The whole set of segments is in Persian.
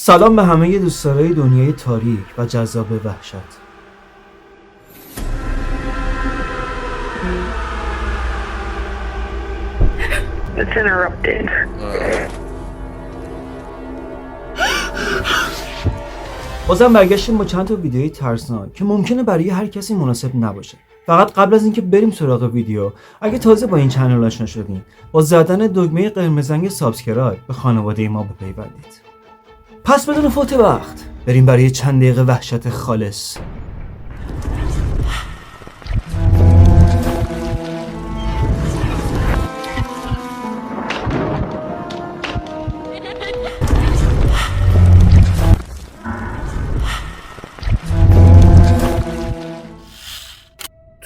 سلام به همه دوستدارای دنیای تاریک و جذاب وحشت. It's interrupted. بازم برگشتیم با چند تا ویدیوی ترسناک که ممکنه برای هر کسی مناسب نباشه. فقط قبل از اینکه بریم سراغ ویدیو، اگه تازه با این چنل آشنا شدین، با زدن دکمه قرمز رنگ سابسکرایب به خانواده ما بپیوندید. پس بدون فوت وقت بریم برای چند دقیقه وحشت خالص.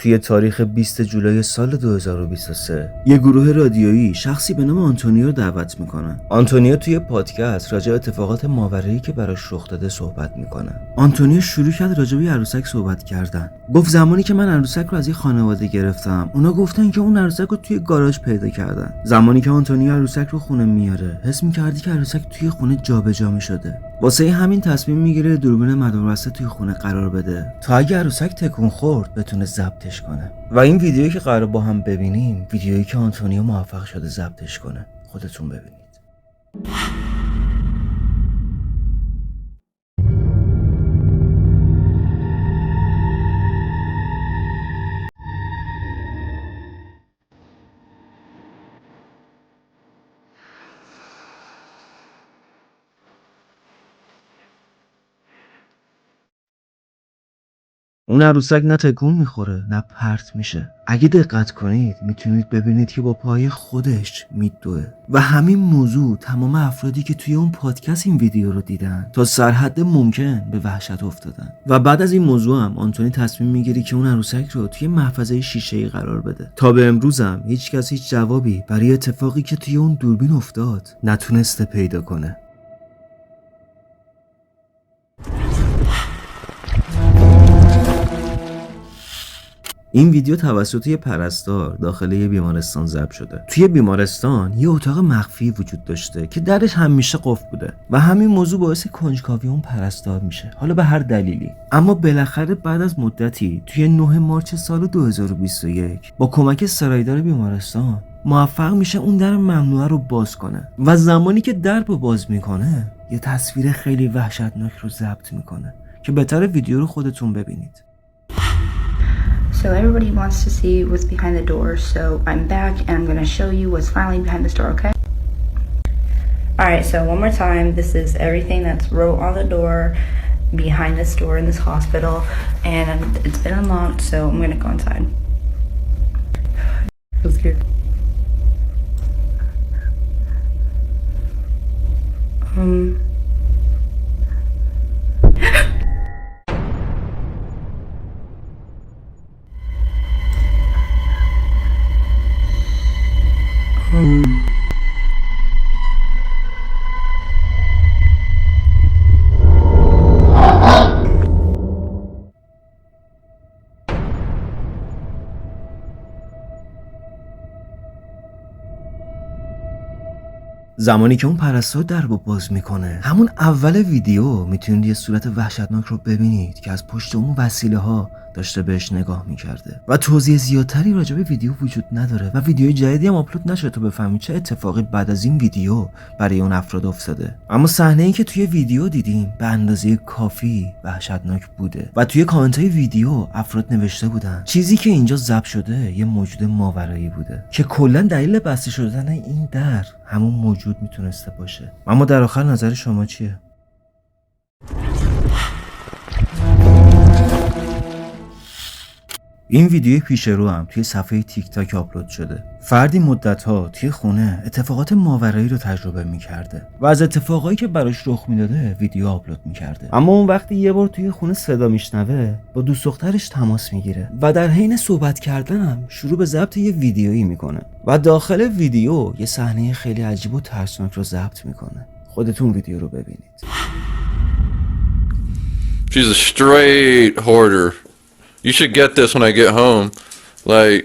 توی تاریخ 20 جولای سال 2023 یه گروه رادیویی شخصی به نام آنتونیو رو دعوت میکنن. آنتونیو توی پادکست راجع به اتفاقات ماورایی که براش رخ داده صحبت میکنه. آنتونیو شروع کرد راجع به عروسک صحبت کردن. گفت زمانی که من عروسک رو از یه خانواده گرفتم، اونا گفتن که اون عروسک رو توی گاراژ پیدا کردن. زمانی که آنتونیو عروسک رو خونه میاره، حس می‌کردی که عروسک توی خونه جابجا می‌شده. واسه همین تصمیم میگیره دوربین مداربسته توی خونه قرار بده تا اگه عروسک تکون خورد بتونه ضبطش کنه. و این ویدیویی که قرار با هم ببینیم، ویدیویی که آنتونیو موفق شده ضبطش کنه. خودتون ببینید. اون عروسک نه تکون میخوره نه پرت میشه. اگه دقت کنید میتونید ببینید که با پای خودش میدوه. و همین موضوع تمام افرادی که توی اون پادکست این ویدیو رو دیدن تا سرحد ممکن به وحشت افتادن. و بعد از این موضوع هم آنتونی تصمیم میگیره که اون عروسک رو توی محفظه شیشه‌ای قرار بده. تا به امروز هم هیچکس هیچ جوابی برای اتفاقی که توی اون دوربین افتاد نتونسته پیدا کنه. این ویدیو توسط یه پرستار داخل یه بیمارستان ضبط شده. توی بیمارستان یه اتاق مخفی وجود داشته که درش همیشه قفل بوده و همین موضوع باعث کنجکاوی اون پرستار میشه، حالا به هر دلیلی. اما بالاخره بعد از مدتی توی 9 مارس سال 2021 با کمک سرایدار بیمارستان موفق میشه اون در ممنوعه رو باز کنه و زمانی که در رو باز میکنه یه تصویر خیلی وحشتناک رو ضبط میکنه که بهتره ویدیو رو خودتون ببینید. So everybody wants to see what's behind the door, so I'm back and I'm going to show you what's finally behind this door, okay? Alright, so one more time, this is everything that's wrote on the door behind this door in this hospital, and it's been unlocked, so I'm going to go inside. I'm scared. زمانی که اون پرستار درو باز میکنه، همون اول ویدیو میتونید یه صورت وحشتناک رو ببینید که از پشت اون وسیله ها داشته بهش نگاه میکرده و توضیح زیادتری راجع به ویدیو وجود نداره و ویدیو جدیدی هم آپلود نشده تا بفهمید چه اتفاقی بعد از این ویدیو برای اون افراد افتاده. اما صحنه‌ای که توی ویدیو دیدیم به اندازه کافی وحشتناک بوده و توی کامنت‌های ویدیو افراد نوشته بودن چیزی که اینجا ضبط شده یه موجود ماورایی بوده که کلا دلیل بسته شدن این در همون موجود میتونسته باشه. اما در آخر نظر شما چیه؟ این ویدیو پیش رو هم توی صفحه تیک تاک آپلود شده. فردی مدت‌ها توی خونه اتفاقات ماورایی رو تجربه می‌کرده و از اتفاقایی که براش رخ میداده ویدیو آپلود می‌کرده. اما اون وقتی یه بار توی خونه صدا میشنوه با دوست دخترش تماس میگیره و در حین صحبت کردن هم شروع به ضبط یه ویدیویی میکنه و داخل ویدیو یه صحنه خیلی عجیب و ترسناک رو ضبط میکنه. خودتون ویدیو رو ببینید. She's a straight hoarder. You should get this when I get home. Like,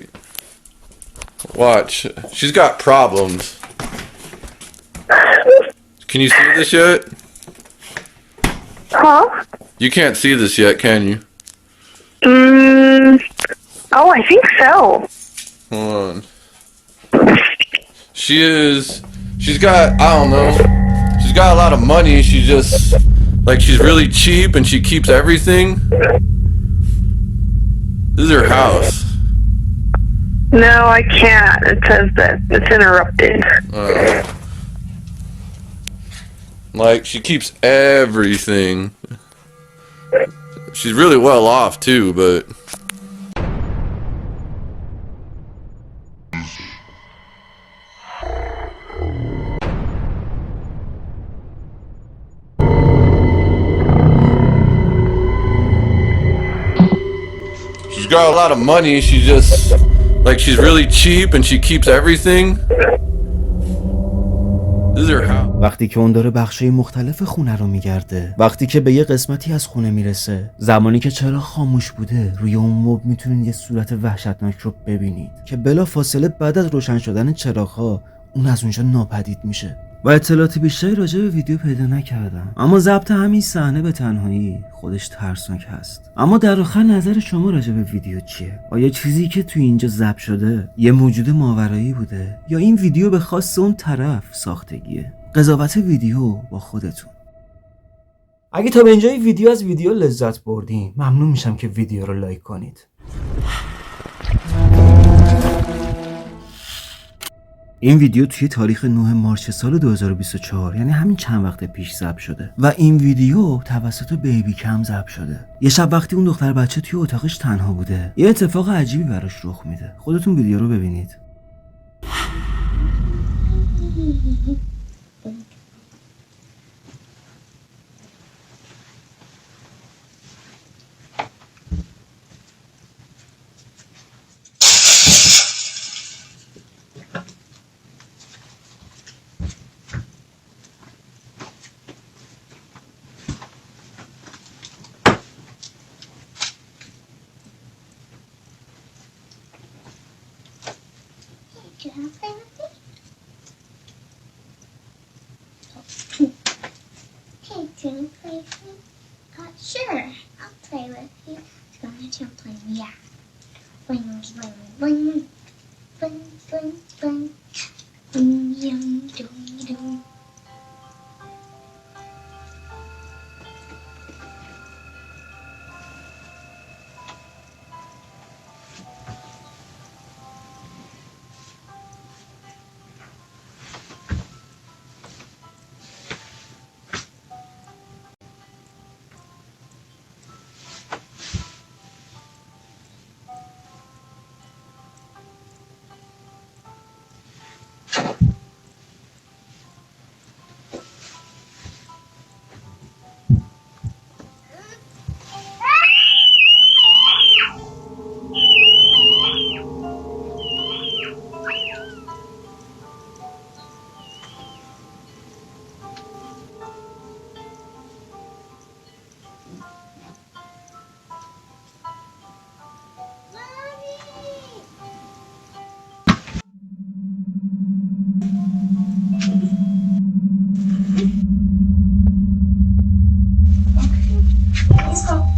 watch. She's got problems. Can you see this yet? Huh? You can't see this yet, can you? Oh, I think so. Hold on. She's got, I don't know. She's got a lot of money. She's just, like, she's really cheap and she keeps everything. This is her house. No, I can't. It says that it's interrupted. Like, she keeps everything. She's really well off, too, but... She's got a lot of money. She's just... Like, she's really cheap and she keeps everything. This is her house. وقتی که اون داره بخشای مختلف خونه رو میگرده، وقتی که به یه قسمتی از خونه میرسه، زمانی که چراغ خاموش بوده، روی اون مبل میتونید یه صورت وحشتناک رو ببینید که بلا فاصله بعد از روشن شدن چراغ‌ها اون از اونجا ناپدید میشه. و اطلاعات بیشتری راجع به ویدیو پیدا نکردم، اما ضبط همین صحنه به تنهایی خودش ترسناک هست. اما در آخر نظر شما راجع به ویدیو چیه؟ آیا چیزی که توی اینجا ضبط شده یه موجود ماورایی بوده یا این ویدیو به خواست اون طرف ساختگیه؟ قضاوت ویدیو با خودتون. اگه تا به اینجای ویدیو از ویدیو لذت بردین، ممنون میشم که ویدیو رو لایک کنید. این ویدیو توی تاریخ 9 مارس سال 2024 یعنی همین چند وقت پیش ضبط شده و این ویدیو توسط بیبی کم ضبط شده. یه شب وقتی اون دختر بچه توی اتاقش تنها بوده، یه اتفاق عجیبی براش رخ میده. خودتون ویدیو رو ببینید. Do you want to play with me? Hey, do you want to play with me? Sure, I'll play with you. So I'm going to play, yeah. Bling, bling, bling. Bling, bling, bling. Bling, yum, doo, doo.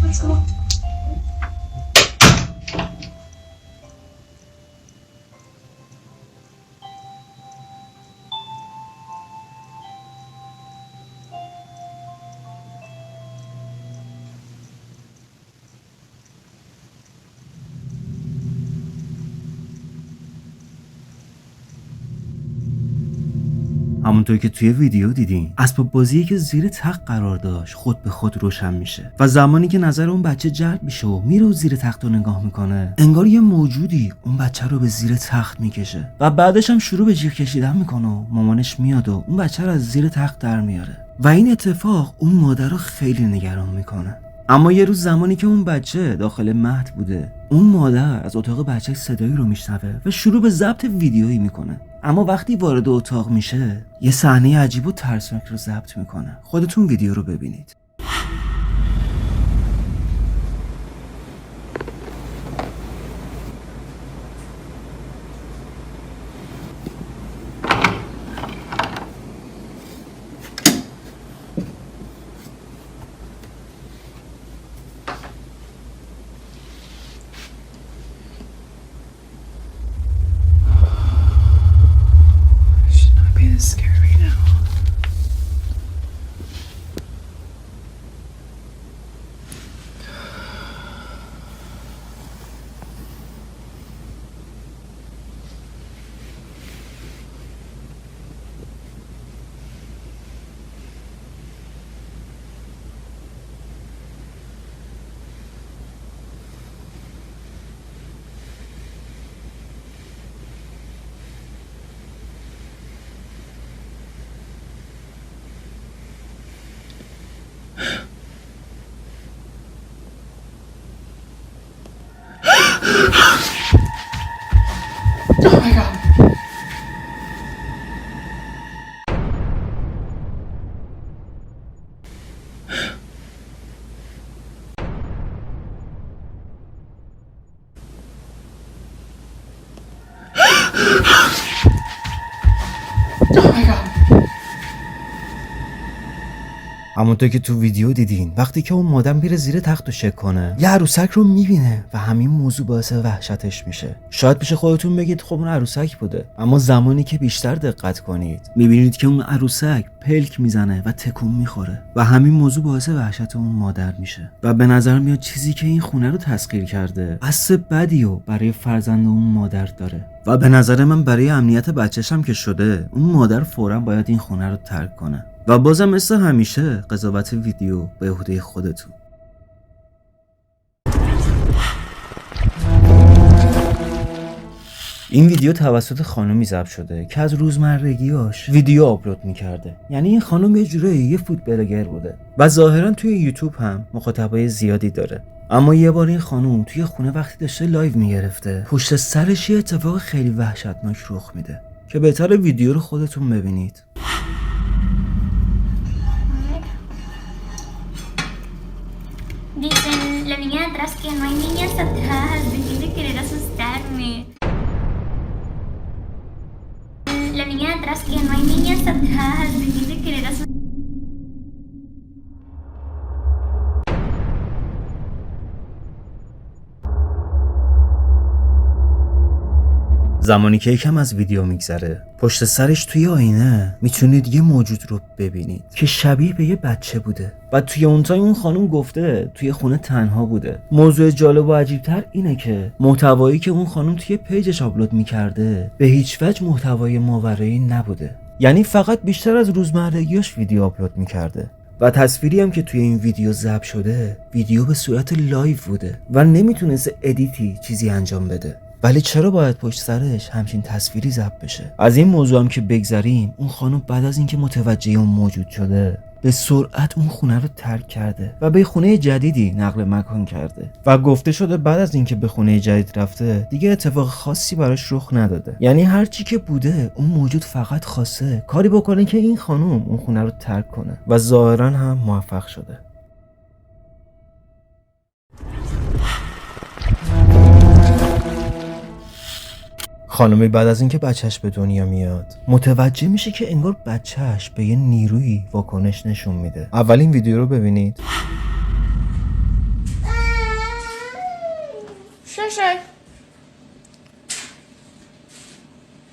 Let's go. همونطور که توی ویدیو دیدین، اسباب بازی که زیر تخت قرار داشت خود به خود روشن میشه و زمانی که نظر اون بچه جلب میشه و میره و زیر تخت رو نگاه میکنه، انگار یه موجودی اون بچه رو به زیر تخت میکشه و بعدش هم شروع به جیغ کشیدن میکنه و مامانش میاد و اون بچه رو از زیر تخت در میاره و این اتفاق اون مادر رو خیلی نگران میکنه. اما یه روز زمانی که اون بچه داخل مهد بوده، اون مادر از اتاق بچه صدایی رو میشنوه و شروع به ضبط ویدیویی میکنه. اما وقتی وارد اتاق میشه، یه صحنه عجیب و ترسناک رو ضبط میکنه. خودتون ویدیو رو ببینید. همونطور که تو ویدیو دیدین وقتی که اون مادر میره زیر تخت و شک کنه یه عروسک رو میبینه و همین موضوع باعث وحشتش میشه. شاید پیش خودتون بگید خب اون عروسک بوده، اما زمانی که بیشتر دقت کنید میبینید که اون عروسک پلک میزنه و تکون میخوره و همین موضوع باعث وحشت اون مادر میشه و به نظر میاد چیزی که این خونه رو تسخیر کرده قصد بدی و برای فرزند اون مادر داره و به نظر من برای امنیت بچه‌شم که شده اون مادر فوراً باید این خونه رو ترک کنه. و بازم مثل همیشه قضاوت ویدیو به عهده خودتون. این ویدیو توسط خانومی ضبط شده که از روزمرگیاش ویدیو آپلود میکرده. یعنی این خانم یه جورایی یه فود بلاگر بوده و ظاهرا توی یوتیوب هم مخاطبای زیادی داره. اما یه بار این خانوم توی خونه وقتی داشته لایو میگرفته پشت سرش یه اتفاق خیلی وحشتناک رخ میده که بهتره ویدیو رو خودتون bebinit. Dicen la niña de atrás que no hay niñas atrás. Dejé de querer asustarme. La niña de atrás que no hay niñas atrás. Dejé de querer asustarme. زمانی که یکم از ویدیو میگذره پشت سرش توی آینه میتونید یه موجود رو ببینید که شبیه به یه بچه بوده و توی اون تایم اون خانم گفته توی خونه تنها بوده. موضوع جالب و عجیبتر اینه که محتوایی که اون خانم توی پیجش آپلود میکرده به هیچ وجه محتوای ماورایی نبوده، یعنی فقط بیشتر از روزمرگیاش ویدیو آپلود میکرده و تصویری هم که توی این ویدیو ضبط شده ویدیو به صورت لایو بوده و نمیتونست ادیتی چیزی انجام بده. ولی چرا باید پشت سرش همچین تصویری ضبط بشه؟ از این موضوع هم که بگذریم اون خانم بعد از اینکه متوجه اون موجود شده به سرعت اون خونه رو ترک کرده و به خونه جدیدی نقل مکان کرده و گفته شده بعد از اینکه به خونه جدید رفته دیگه اتفاق خاصی براش رخ نداده. یعنی هر چی که بوده اون موجود فقط خواسته کاری بکنه که این خانم اون خونه رو ترک کنه و ظاهرا هم موفق شده. خانمی بعد از اینکه بچهش به دنیا میاد متوجه میشه که انگار بچهش به یه نیرویی واکنش نشون میده. اول این ویدیو رو ببینید. شای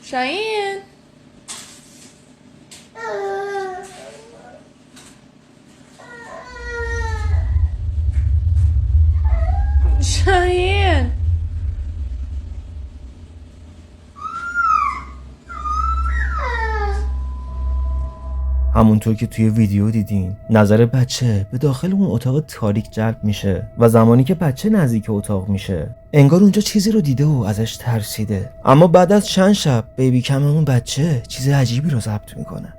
شاهین شاهین همونطور که توی ویدیو دیدین نظر بچه به داخل اون اتاق تاریک جلب میشه و زمانی که بچه نزدیک اتاق میشه انگار اونجا چیزی رو دیده و ازش ترسیده. اما بعد از چند شب بیبی کم اون بچه چیز عجیبی رو ضبط میکنه.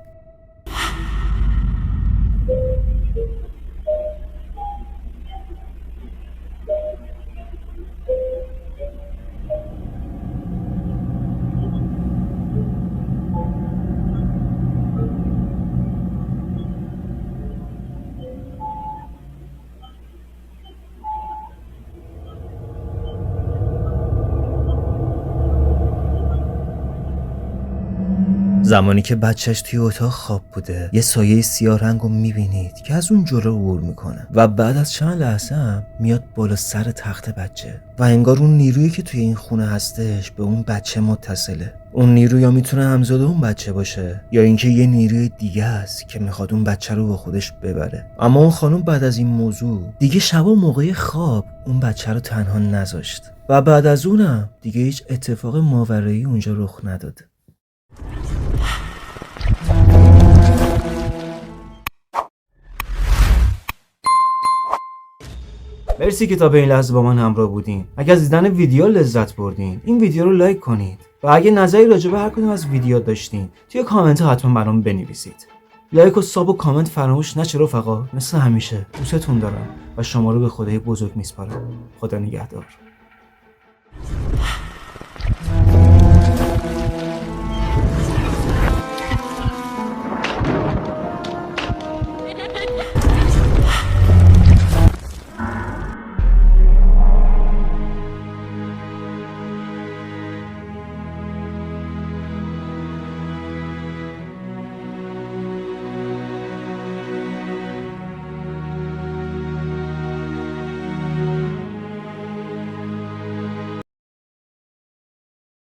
زمانی که بچهش توی اتاق خواب بوده یه سایه سیاه رنگ رو میبینید که از اون جلو عبور میکنه و بعد از چند لحظه هم میاد بالا سر تخت بچه و انگار اون نیرویی که توی این خونه هستش به اون بچه متصله. اون نیرو یا میتونه همزاده اون بچه باشه یا اینکه یه نیروی دیگه است که میخواد اون بچه رو با خودش ببره. اما اون خانم بعد از این موضوع دیگه شبا موقع خواب اون بچه رو تنها نذاشت و بعد از اونم دیگه هیچ اتفاق ماورایی اونجا رخ نداد. مرسی که تا به این لحظه با من همراه بودین. اگر از دیدن ویدیو لذت بردین این ویدیو رو لایک کنید و اگه نظری راجع به هر کدوم از ویدیو داشتین توی کامنت ها حتما برام بنویسید. لایک و ساب و کامنت فراموش نشه رفقا. مثل همیشه دوستتون دارم و شما رو به خدای بزرگ میسپارم. خدا نگهدار.